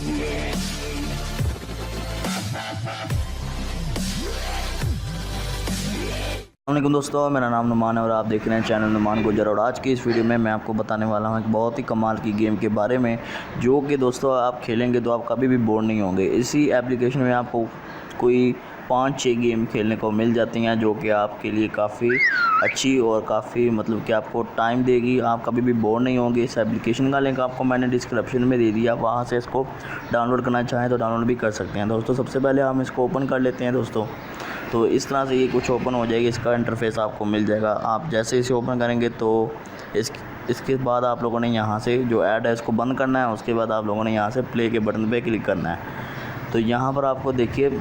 अस्सलामुअलैकुम दोस्तों, मेरा नाम नुमान है और आप देख रहे हैं चैनल नुमान गुजर। और आज की इस वीडियो में मैं आपको बताने वाला हूं एक बहुत ही कमाल की गेम के बारे में, जो कि दोस्तों आप खेलेंगे तो आप कभी भी बोर नहीं होंगे। इसी एप्लीकेशन में आपको कोई 5-6 गेम खेलने को मिल जाती हैं, जो कि आपके लिए काफ़ी अच्छी और काफ़ी मतलब कि आपको टाइम देगी। आप कभी भी बोर नहीं होंगे। इस एप्लीकेशन का लिंक आपको मैंने डिस्क्रिप्शन में दे दिया, वहाँ से इसको डाउनलोड करना चाहें तो डाउनलोड भी कर सकते हैं। दोस्तों सबसे पहले हम इसको ओपन कर लेते हैं दोस्तों। तो इस तरह से ये कुछ ओपन हो जाएगी, इसका इंटरफेस आपको मिल जाएगा। आप जैसे इसे ओपन करेंगे तो इसके बाद आप लोगों ने यहाँ से जो ऐड है इसको बंद करना है। उसके बाद आप लोगों ने यहाँ से प्ले के बटन पे क्लिक करना है। तो यहाँ पर आपको देखिए,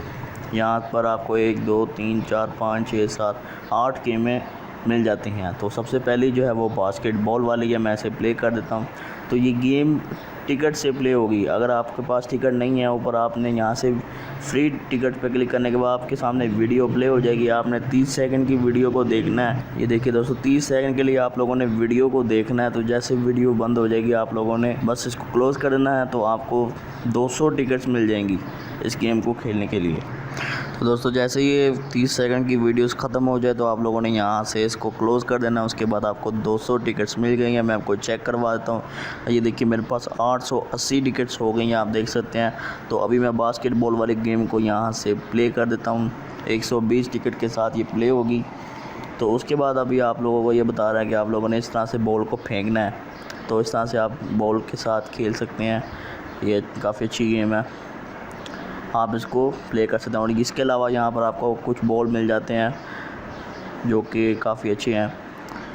यहाँ पर आपको 1 2 3 4 5 6 7 8 गेमें मिल जाती हैं। तो सबसे पहली जो है वो बास्केटबॉल वाली है, मैं इसे प्ले कर देता हूँ। तो ये गेम टिकट से प्ले होगी। अगर आपके पास टिकट नहीं है, ऊपर आपने यहाँ से फ्री टिकट पे क्लिक करने के बाद आपके सामने वीडियो प्ले हो जाएगी। आपने 30 सेकंड की वीडियो को देखना है। ये देखिए दोस्तों, 30 सेकंड के लिए आप लोगों ने वीडियो को देखना है। तो जैसे वीडियो बंद हो जाएगी, आप लोगों ने बस इसको क्लोज़ कर देना है। तो आपको 200 टिकट्स मिल जाएंगी इस गेम को खेलने के लिए। तो दोस्तों जैसे ये 30 सेकंड की वीडियोस ख़त्म हो जाए तो आप लोगों ने यहाँ से इसको क्लोज़ कर देना है। उसके बाद आपको 200 टिकट्स मिल गई हैं। मैं आपको चेक करवा देता हूँ। ये देखिए मेरे पास 880 टिकट्स हो गई हैं, आप देख सकते हैं। तो अभी मैं बास्केटबॉल वाले गेम को यहाँ से प्ले कर देता हूँ। 120 टिकट के साथ ये प्ले होगी। तो उसके बाद अभी आप लोगों को ये बता रहा है कि आप लोगों ने इस तरह से बॉल को फेंकना है। तो इस तरह से आप बॉल के साथ खेल सकते हैं। ये काफ़ी अच्छी गेम है, आप इसको प्ले कर सकते हैं। और इसके अलावा यहाँ पर आपको कुछ बॉल मिल जाते हैं जो कि काफ़ी अच्छे हैं,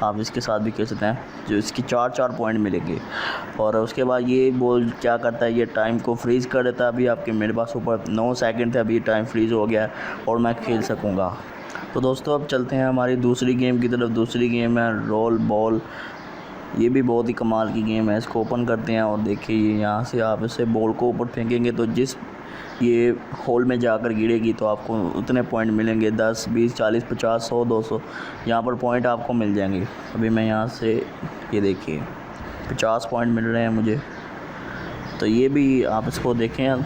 आप इसके साथ भी खेल सकते हैं। जो इसकी 4-4 पॉइंट मिलेंगे। और उसके बाद ये बॉल क्या करता है, ये टाइम को फ्रीज़ कर देता है। अभी आपके मेरे पास ऊपर 9 सेकंड थे, अभी टाइम फ्रीज़ हो गया है और मैं खेल सकूँगा। तो दोस्तों अब चलते हैं हमारी दूसरी गेम की तरफ। दूसरी गेम है रोल बॉल। ये भी बहुत ही कमाल की गेम है। इसको ओपन करते हैं और देखिए यहाँ से आप इसे बॉल को ऊपर फेंकेंगे तो जिस ये होल में जाकर गिरेगी तो आपको उतने पॉइंट मिलेंगे। 10 20 40 50 100 200 यहाँ पर पॉइंट आपको मिल जाएंगे। अभी मैं यहाँ से ये देखिए 50 पॉइंट मिल रहे हैं मुझे। तो ये भी आप इसको देखें,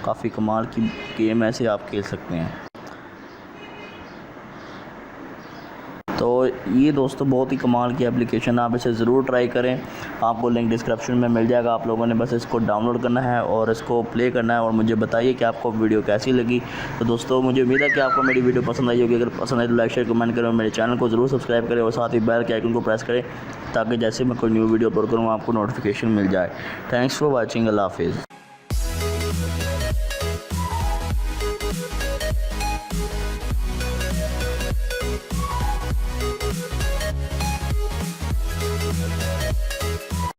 काफ़ी कमाल की गेम ऐसे आप खेल सकते हैं। तो ये दोस्तों बहुत ही कमाल की एप्लीकेशन, आप इसे ज़रूर ट्राई करें। आपको लिंक डिस्क्रिप्शन में मिल जाएगा। आप लोगों ने बस इसको डाउनलोड करना है और इसको प्ले करना है और मुझे बताइए कि आपको वीडियो कैसी लगी। तो दोस्तों मुझे उम्मीद है कि आपको मेरी वीडियो पसंद आई होगी। अगर पसंद आई तो लाइक शेयर कमेंट करें और मेरे चैनल को ज़रूर सब्सक्राइब करें और साथ ही बेल के आइकन को प्रेस करें ताकि जैसे मैं कोई न्यू वीडियो अपलोड करूँ आपको नोटिफिकेशन मिल जाए। Thanks for watching. अल्लाह हाफिज़।